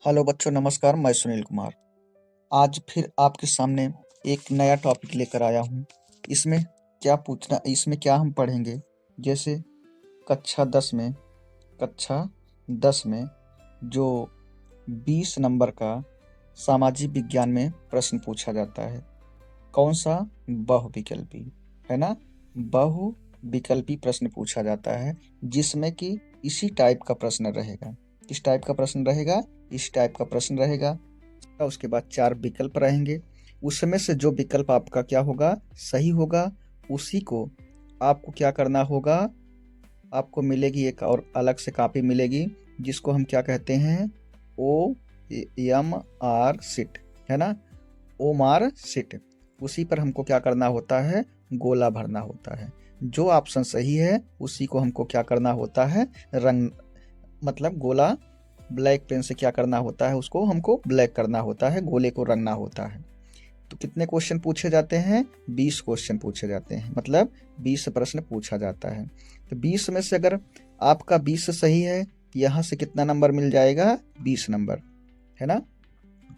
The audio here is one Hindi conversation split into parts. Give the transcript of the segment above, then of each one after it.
हेलो बच्चों, नमस्कार। मैं सुनील कुमार आज फिर आपके सामने एक नया टॉपिक लेकर आया हूँ। इसमें क्या हम पढ़ेंगे। जैसे कक्षा 10 में जो 20 नंबर का सामाजिक विज्ञान में प्रश्न पूछा जाता है। कौन सा? बहुविकल्पी, है ना। बहुविकल्पी प्रश्न पूछा जाता है, जिसमें कि इसी टाइप का प्रश्न रहेगा। किस टाइप का प्रश्न रहेगा? इस टाइप का प्रश्न रहेगा। उसके बाद 4 विकल्प रहेंगे। उसमें से जो विकल्प आपका क्या होगा, सही होगा, उसी को आपको क्या करना होगा। आपको मिलेगी एक और अलग से कॉपी मिलेगी, जिसको हम क्या कहते हैं, OMR शीट, है ना। OMR शीट, उसी पर हमको क्या करना होता है, गोला भरना होता है। जो ऑप्शन सही है उसी को हमको क्या करना होता है, रंग, मतलब गोला ब्लैक पेन से क्या करना होता है, उसको हमको ब्लैक करना होता है, गोले को रंगना होता है। तो कितने क्वेश्चन पूछे जाते हैं? 20 क्वेश्चन पूछे जाते हैं, मतलब 20 प्रश्न पूछा जाता है। तो 20 में से अगर आपका 20 सही है, यहाँ से कितना नंबर मिल जाएगा? 20 नंबर, है ना।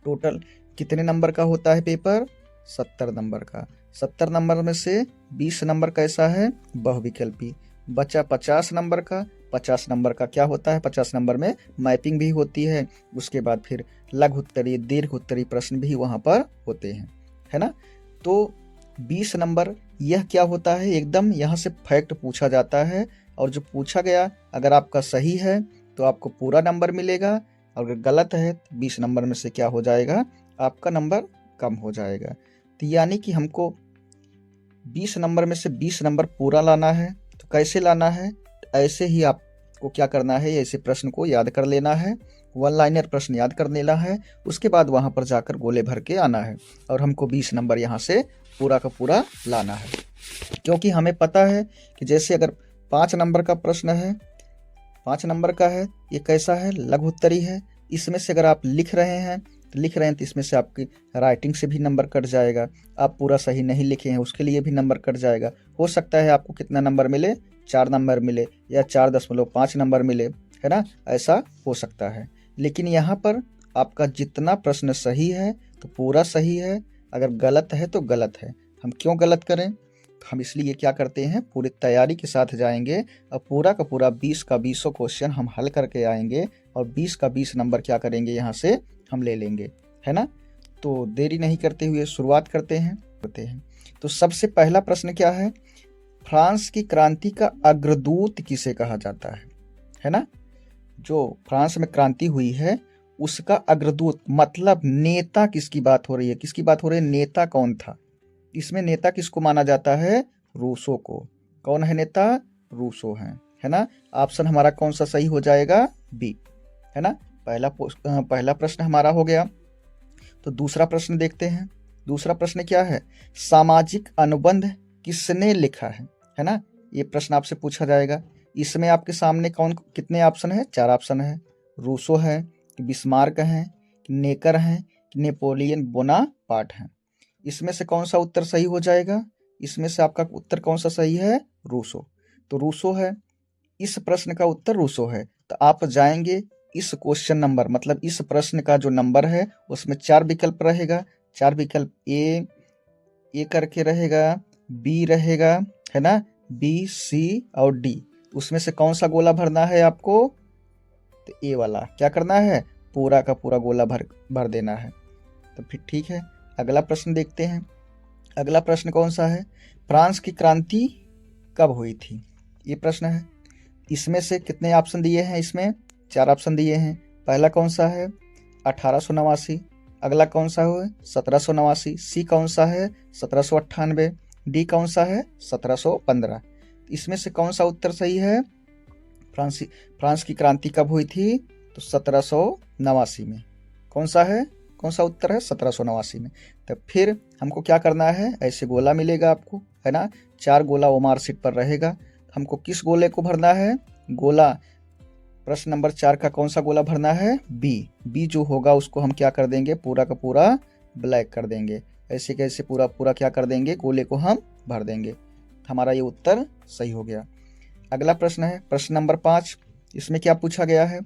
टोटल कितने नंबर का होता है पेपर? 70 नंबर का। 70 नंबर में से 20 नंबर कैसा है? बहुविकल्पी। बचा 50 नंबर का। 50 नंबर का क्या होता है? 50 नंबर में मैपिंग भी होती है। उसके बाद फिर लघु उत्तरीय, दीर्घ उत्तरीय प्रश्न भी वहाँ पर होते हैं, है ना। तो 20 नंबर यह क्या होता है, एकदम यहाँ से फैक्ट पूछा जाता है, और जो पूछा गया अगर आपका सही है तो आपको पूरा नंबर मिलेगा, और अगर गलत है तो 20 नंबर में से क्या हो जाएगा, आपका नंबर कम हो जाएगा। तो यानी कि हमको 20 नंबर में से 20 नंबर पूरा लाना है। तो कैसे लाना है? ऐसे ही आपको क्या करना है, ऐसे प्रश्न को याद कर लेना है, वन लाइनर प्रश्न याद कर लेना है। उसके बाद वहाँ पर जाकर गोले भर के आना है, और हमको 20 नंबर यहाँ से पूरा का पूरा लाना है। क्योंकि हमें पता है कि जैसे अगर 5 नंबर का प्रश्न है, 5 नंबर का है, ये कैसा है, लघु उत्तरी है। इसमें से अगर आप लिख रहे हैं तो इसमें से आपकी राइटिंग से भी नंबर कट जाएगा। आप पूरा सही नहीं लिखे हैं, उसके लिए भी नंबर कट जाएगा। हो सकता है आपको कितना नंबर मिले, 4 नंबर मिले, या 4.5 नंबर मिले, है ना। ऐसा हो सकता है। लेकिन यहाँ पर आपका जितना प्रश्न सही है तो पूरा सही है, अगर गलत है तो गलत है। हम क्यों गलत करें? हम इसलिए क्या करते हैं, पूरी तैयारी के साथ जाएंगे, और पूरा का पूरा 20 का 20 क्वेश्चन हम हल करके आएंगे, और 20 का 20 नंबर क्या करेंगे, यहाँ से हम ले लेंगे, है ना। तो देरी नहीं करते हुए शुरुआत करते हैं। तो सबसे पहला प्रश्न क्या है, फ्रांस की क्रांति का अग्रदूत किसे कहा जाता है ना। जो फ्रांस में क्रांति हुई है उसका अग्रदूत, मतलब नेता किसकी बात हो रही है, किसकी बात हो रही है, नेता कौन था। इसमें नेता किसको माना जाता है? रूसो को। कौन है नेता? रूसो है ना। ऑप्शन हमारा कौन सा सही हो जाएगा? बी, है ना। पहला प्रश्न हमारा हो गया। तो दूसरा प्रश्न देखते हैं। दूसरा प्रश्न क्या है, सामाजिक अनुबंध किसने लिखा है ना। ये प्रश्न आपसे पूछा जाएगा। इसमें आपके सामने कौन कितने ऑप्शन है? 4 ऑप्शन है। रूसो है, कि बिस्मार्क है, कि नेकर है, कि नेपोलियन बोनापार्ट है। इसमें से कौन सा उत्तर सही हो जाएगा? इसमें से आपका उत्तर कौन सा सही है? रूसो। तो रूसो है, इस प्रश्न का उत्तर रूसो है। तो आप जाएंगे इस क्वेश्चन नंबर, मतलब इस प्रश्न का जो नंबर है उसमें 4 विकल्प रहेगा। 4 विकल्प ए करके रहेगा, बी रहेगा, है ना, बी, सी और डी। उसमें से कौन सा गोला भरना है आपको? तो ए वाला क्या करना है, पूरा का पूरा गोला भर देना है। तो फिर ठीक है, अगला प्रश्न देखते हैं। अगला प्रश्न कौन सा है, फ्रांस की क्रांति कब हुई थी, ये प्रश्न है। इसमें से कितने ऑप्शन दिए हैं? इसमें 4 ऑप्शन दिए हैं। पहला कौन सा है? 1889। अगला कौन सा है? 1789। सी कौन सा है? 1798। डी कौन सा है? 1715। इसमें से कौन सा उत्तर सही है? फ्रांस की क्रांति कब हुई थी? तो 1789 में। कौन सा है, कौन सा उत्तर है? 1789 में। तो फिर हमको क्या करना है, ऐसे गोला मिलेगा आपको, है ना। 4 गोला ओमार शीट पर रहेगा। हमको किस गोले को भरना है? गोला प्रश्न नंबर 4 का कौन सा गोला भरना है? बी। बी जो होगा उसको हम क्या कर देंगे, पूरा का पूरा ब्लैक कर देंगे। ऐसे कैसे पूरा पूरा क्या कर देंगे, गोले को हम भर देंगे। हमारा ये उत्तर सही हो गया। अगला प्रश्न है प्रश्न नंबर 5। इसमें क्या पूछा गया है,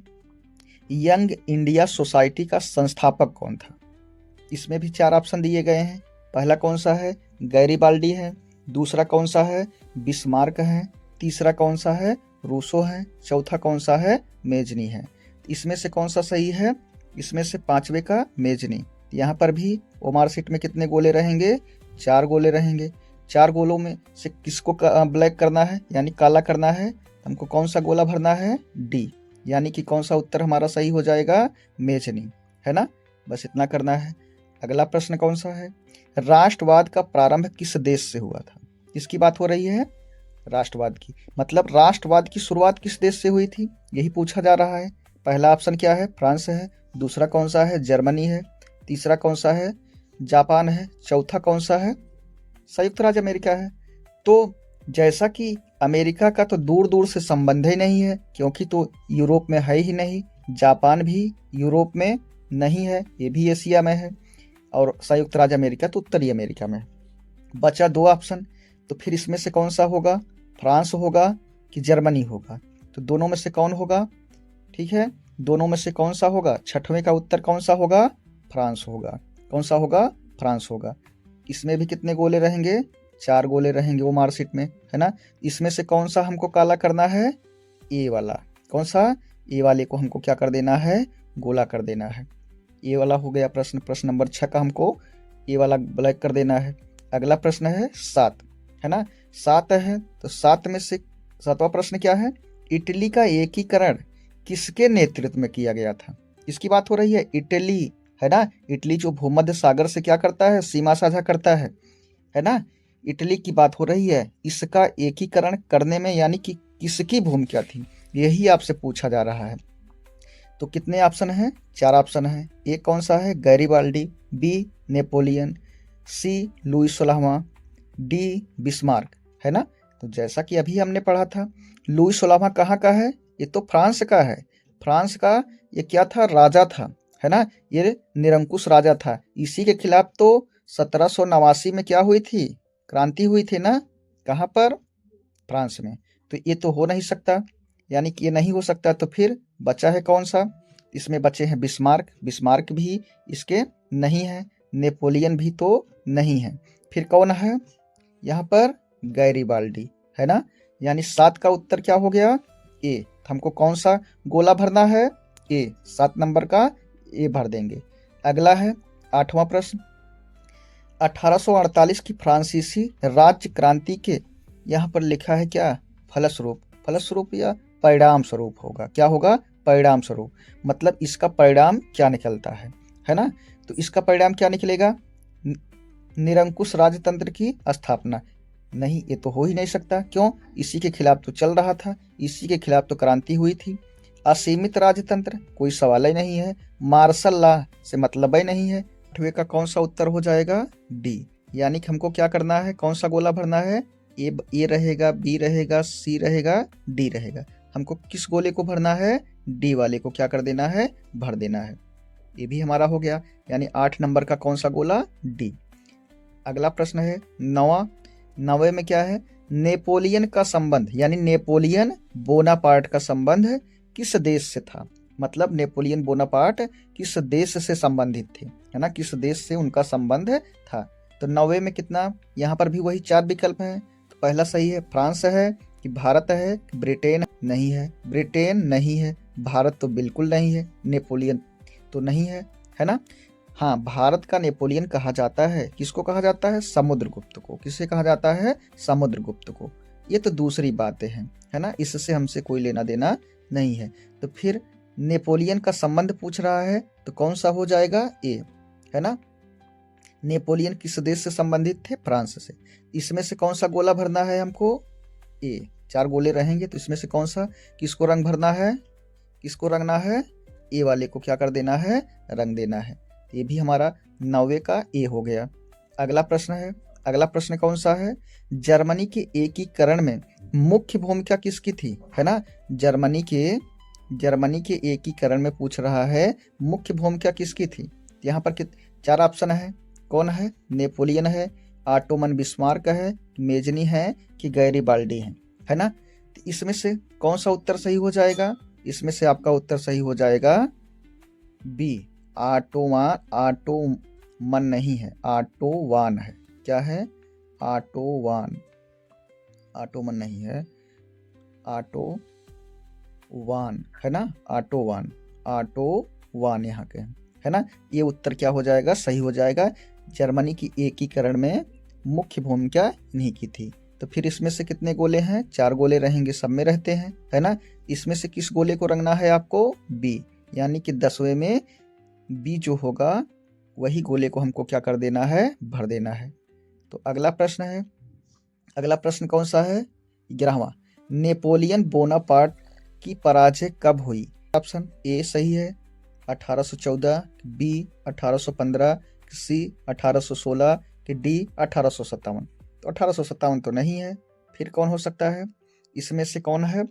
यंग इंडिया सोसाइटी का संस्थापक कौन था? इसमें भी 4 ऑप्शन दिए गए हैं। पहला कौन सा है? गैरीबाल्डी है। दूसरा कौन सा है? बिस्मार्क है। तीसरा कौन सा है? रूसो है। चौथा कौन सा है? मेजनी है। इसमें से कौन सा सही है? इसमें से 5वें का मेजनी। यहाँ पर भी ओमार सीट में कितने गोले रहेंगे? 4 गोले रहेंगे। 4 गोलों में से किसको ब्लैक करना है यानी काला करना है? हमको कौन सा गोला भरना है? डी, यानी कि कौन सा उत्तर हमारा सही हो जाएगा? मेजनी, है ना। बस इतना करना है। अगला प्रश्न कौन सा है? राष्ट्रवाद का प्रारंभ किस देश से हुआ था? किसकी बात हो रही है? राष्ट्रवाद की। मतलब राष्ट्रवाद की शुरुआत किस देश से हुई थी, यही पूछा जा रहा है। पहला ऑप्शन क्या है? फ्रांस है। दूसरा कौन सा है? जर्मनी है। तीसरा कौन सा है? जापान है। चौथा कौन सा है? संयुक्त राज्य अमेरिका है। तो जैसा कि अमेरिका का तो दूर दूर से संबंध ही नहीं है, क्योंकि तो यूरोप में है ही नहीं। जापान भी यूरोप में नहीं है, ये भी एशिया में है। और संयुक्त राज्य अमेरिका तो उत्तरी अमेरिका में है। बचा 2 ऑप्शन, तो फिर इसमें से कौन सा होगा? फ्रांस होगा कि जर्मनी होगा? तो दोनों में से कौन होगा? ठीक है, दोनों में से कौन सा होगा? 6वें का उत्तर कौन सा होगा? फ्रांस होगा। कौन सा होगा? फ्रांस होगा। इसमें भी कितने गोले रहेंगे? 4 गोले रहेंगे वो मार्कशीट में, है ना। इसमें से कौन सा हमको काला करना है? ए वाला। कौन सा? ए वाले को हमको क्या कर देना है? गोला कर देना है। ये वाला हो गया प्रश्न। प्रश्न नंबर 6 का हमको ये वाला ब्लैक कर देना है। अगला प्रश्न है 7, है ना। 7 है तो 7 में से 7वां प्रश्न क्या है? इटली का एकीकरण किसके नेतृत्व में किया गया था? इसकी बात हो रही है। इटली, है ना। इटली जो भूमध्य सागर से क्या करता है? सीमा साझा करता है ना। इटली की बात हो रही है। इसका एकीकरण करने में यानी कि किसकी भूमिका थी, यही आपसे पूछा जा रहा है। तो कितने ऑप्शन हैं? 4 ऑप्शन हैं। ए कौन सा है? Garibaldi. B Napoleon. C Louis 16वां। डी बिस्मार्क, है ना। तो जैसा कि अभी हमने पढ़ा था, लुई 16वां कहाँ का है? ये तो फ्रांस का है। फ्रांस का ये क्या था? राजा था, है ना। ये निरंकुश राजा था। इसी के खिलाफ तो 1789 में क्या हुई थी? क्रांति हुई थी ना। कहाँ पर? फ्रांस में। तो ये तो हो नहीं सकता, यानी कि ये नहीं हो सकता। तो फिर बचा है कौन सा? इसमें बचे हैं बिस्मार्क। बिस्मार्क भी इसके नहीं है। नेपोलियन भी तो नहीं है। फिर कौन है यहाँ पर? गैरीबाल्डी, है ना। यानी 7 का उत्तर क्या हो गया? ए। हमको कौन सा गोला भरना है? ए। 7 नंबर का ए भर देंगे। अगला है 8वां प्रश्न। 1848 की फ्रांसीसी राज्य क्रांति के यहाँ पर लिखा है क्या? फलस्वरूप। फलस्वरूप या परिणाम स्वरूप होगा। क्या होगा? परिणाम स्वरूप। मतलब इसका परिणाम क्या निकलता है ना। तो इसका परिणाम क्या निकलेगा? निरंकुश राजतंत्र की स्थापना। नहीं, ये तो हो ही नहीं सकता। क्यों? इसी के खिलाफ तो चल रहा था, इसी के खिलाफ तो क्रांति हुई थी। असीमित राजतंत्र, कोई सवाल ही नहीं है। मार्शल लॉ से मतलब ही नहीं है। 8वें का कौन सा उत्तर हो जाएगा? डी। यानी कि हमको क्या करना है? कौन सा गोला भरना है? ए रहेगा, बी रहेगा, सी रहेगा, डी रहेगा। हमको किस गोले को भरना है? डी वाले को क्या कर देना है? भर देना है। ये भी हमारा हो गया। यानी 8 नंबर का कौन सा गोला? डी। अगला प्रश्न है 9वां। 9वें में क्या है? नेपोलियन का संबंध यानी नेपोलियन बोनापार्ट का संबंध किस देश से था? मतलब नेपोलियन बोनापार्ट किस देश से संबंधित थे, है ना। किस देश से उनका संबंध था। तो 9वें में कितना? यहाँ पर भी वही 4 विकल्प हैं। तो पहला सही है फ्रांस है कि भारत है कि ब्रिटेन? नहीं है, ब्रिटेन नहीं है, भारत तो बिल्कुल नहीं है, नेपोलियन तो नहीं है ना। हाँ, भारत का नेपोलियन कहा जाता है। किसको कहा जाता है? समुद्रगुप्त को। किसे कहा जाता है? समुद्रगुप्त को। ये तो दूसरी बातें हैं, है ना। इससे हमसे कोई लेना देना नहीं है। तो फिर नेपोलियन का संबंध पूछ रहा है तो कौन सा हो जाएगा? ए, है ना। नेपोलियन किस देश से संबंधित थे? फ्रांस से। इसमें से कौन सा गोला भरना है हमको? ए। 4 गोले रहेंगे तो इसमें से कौन सा, किसको रंग भरना है? किसको रंगना है? ए वाले को क्या कर देना है? रंग देना है। ये भी हमारा 9वें का ए हो गया। अगला प्रश्न है। अगला प्रश्न कौन सा है? जर्मनी के एकीकरण में मुख्य भूमिका किसकी थी, है ना। जर्मनी के एकीकरण में पूछ रहा है मुख्य भूमिका किसकी थी। यहाँ पर 4 ऑप्शन है। कौन है? नेपोलियन है, ऑटोमन बिस्मार्क है, मेजनी है कि गैरीबाल्डी है ना। तो इसमें से कौन सा उत्तर सही हो जाएगा? इसमें से आपका उत्तर सही हो जाएगा बी ऑटोमन नहीं है, ऑटोवान है। क्या है? ऑटोवान, ऑटोमन नहीं है, ऑटोवान है ना, ऑटोवान, ऑटोवान यहाँ के है ना। ये उत्तर क्या हो जाएगा? सही हो जाएगा। जर्मनी की एकीकरण में मुख्य भूमिका इन्हीं की थी। तो फिर इसमें से कितने गोले हैं? 4 गोले रहेंगे, सब में रहते हैं, है ना। इसमें से किस गोले को रंगना है आपको? बी, यानी कि 10वें में बी जो होगा वही गोले को हमको क्या कर देना है? भर देना है। तो अगला प्रश्न है, अगला प्रश्न कौन सा है? 11वां। नेपोलियन बोनापार्ट की पराजय कब हुई? ऑप्शन ए सही है 1814, बी 1815, सी 1816 कि डी 1857। तो 1857 तो नहीं है, फिर कौन हो सकता है? इसमें से कौन है?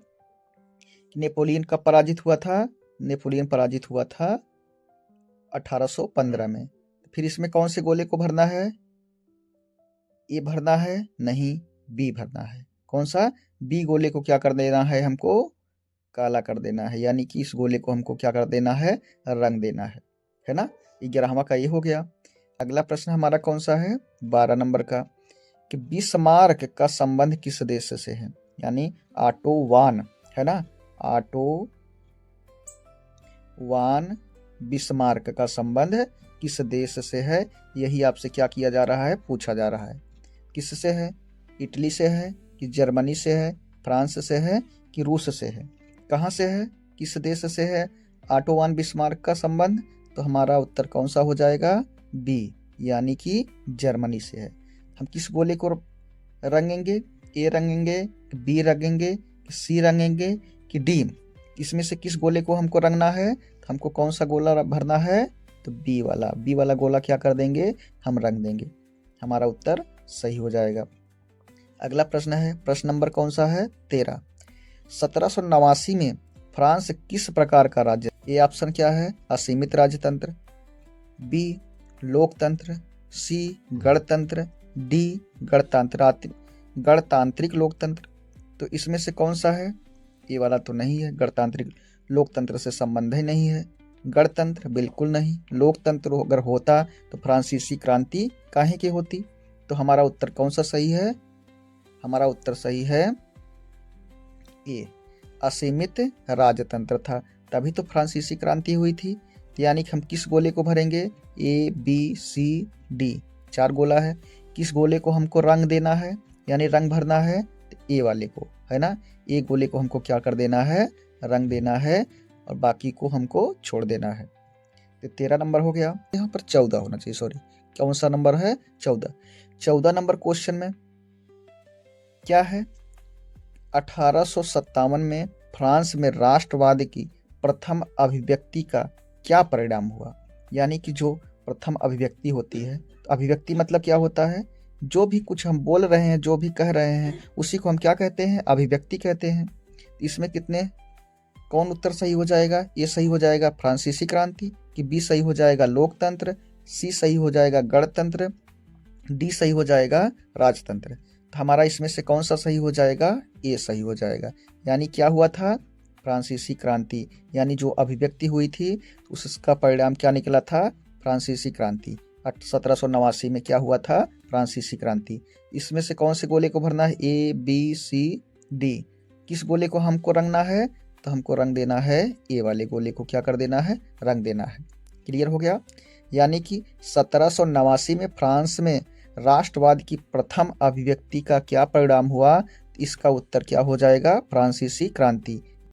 नेपोलियन कब पराजित हुआ था? नेपोलियन पराजित हुआ था 1815 में। फिर इसमें कौन से गोले को भरना है? ए भरना है? नहीं, बी भरना है। कौन सा? बी गोले को क्या कर देना है हमको? काला कर देना है, यानी कि इस गोले को हमको क्या कर देना है? रंग देना है ना। 11वां का ये हो गया। अगला प्रश्न हमारा कौन सा है? 12 नंबर का, कि बिस्मार्क का संबंध किस देश से है? यानी ऑटोवान है ना, ऑटोवान बिस्मार्क का संबंध किस देश से है? यही आपसे क्या किया जा रहा है? पूछा जा रहा है। किससे है? इटली से है कि जर्मनी से है, फ्रांस से है कि रूस से है? कहाँ से है? किस देश से है ऑटोवान बिस्मार्क का संबंध? तो हमारा उत्तर कौन सा हो जाएगा? बी, यानी कि जर्मनी से है। हम किस गोले को रंगेंगे? ए रंगेंगे, बी रंगेंगे, सी रंगेंगे कि डी? इसमें से किस गोले को हमको रंगना है? तो हमको कौन सा गोला भरना है? तो बी वाला गोला क्या कर देंगे? हम रंग देंगे। हमारा उत्तर सही हो जाएगा। अगला प्रश्न है, प्रश्न नंबर कौन सा है? 13। 1789 में फ्रांस किस प्रकार का राज्य? ए ऑप्शन क्या है? असीमित राजतंत्र, बी लोकतंत्र, सी गणतंत्र, डी गणतांत्रिक लोकतंत्र। तो इसमें से कौन सा है? ये वाला तो नहीं है, गणतांत्रिक लोकतंत्र से संबंध ही नहीं है। गणतंत्र बिल्कुल नहीं। लोकतंत्र अगर होता तो फ्रांसीसी क्रांति काहे की होती? तो हमारा उत्तर कौन सा सही है? हमारा उत्तर सही है ए, असीमित राजतंत्र था, तभी तो फ्रांसीसी क्रांति हुई थी। तो यानी कि हम किस गोले को भरेंगे? ए बी सी डी, 4 गोला है। किस गोले को हमको रंग देना है, यानी रंग भरना है? तो ए वाले को, है ना। ए गोले को हमको क्या कर देना है? रंग देना है, और बाकी को हमको छोड़ देना है। तो 13 नंबर हो गया। यहाँ पर 14 होना चाहिए, सॉरी। कौन सा नंबर है? 14। 14 नंबर क्वेश्चन में क्या है? 1857 में फ्रांस में राष्ट्रवाद की प्रथम अभिव्यक्ति का क्या परिणाम हुआ? यानी कि जो प्रथम अभिव्यक्ति होती है, तो अभिव्यक्ति मतलब क्या होता है? जो भी कुछ हम बोल रहे हैं, जो भी कह रहे हैं, उसी को हम क्या कहते हैं? अभिव्यक्ति कहते हैं। इसमें कितने, कौन उत्तर सही हो जाएगा? ये सही हो जाएगा फ्रांसीसी क्रांति, कि बी सही हो जाएगा लोकतंत्र, सी सही हो जाएगा गणतंत्र, डी सही हो जाएगा राजतंत्र। तो हमारा इसमें से कौन सा सही हो जाएगा? ए सही हो जाएगा। यानी क्या हुआ था? फ्रांसीसी क्रांति, यानी जो अभिव्यक्ति हुई थी उसका परिणाम क्या निकला था? फ्रांसीसी क्रांति। 1789 में क्या हुआ था? फ्रांसीसी क्रांति। इसमें से कौन से गोले को भरना है? A B C D. किस गोले को हमको रंगना है? तो हमको रंग देना है ए वाले गोले को, क्या कर देना है? रंग देना है। क्लियर हो गया। यानी कि 1789 में फ्रांस में राष्ट्रवाद की प्रथम अभिव्यक्ति का क्या परिणाम हुआ? इसका उत्तर क्या हो जाएगा? फ्रांसीसी क्रांति।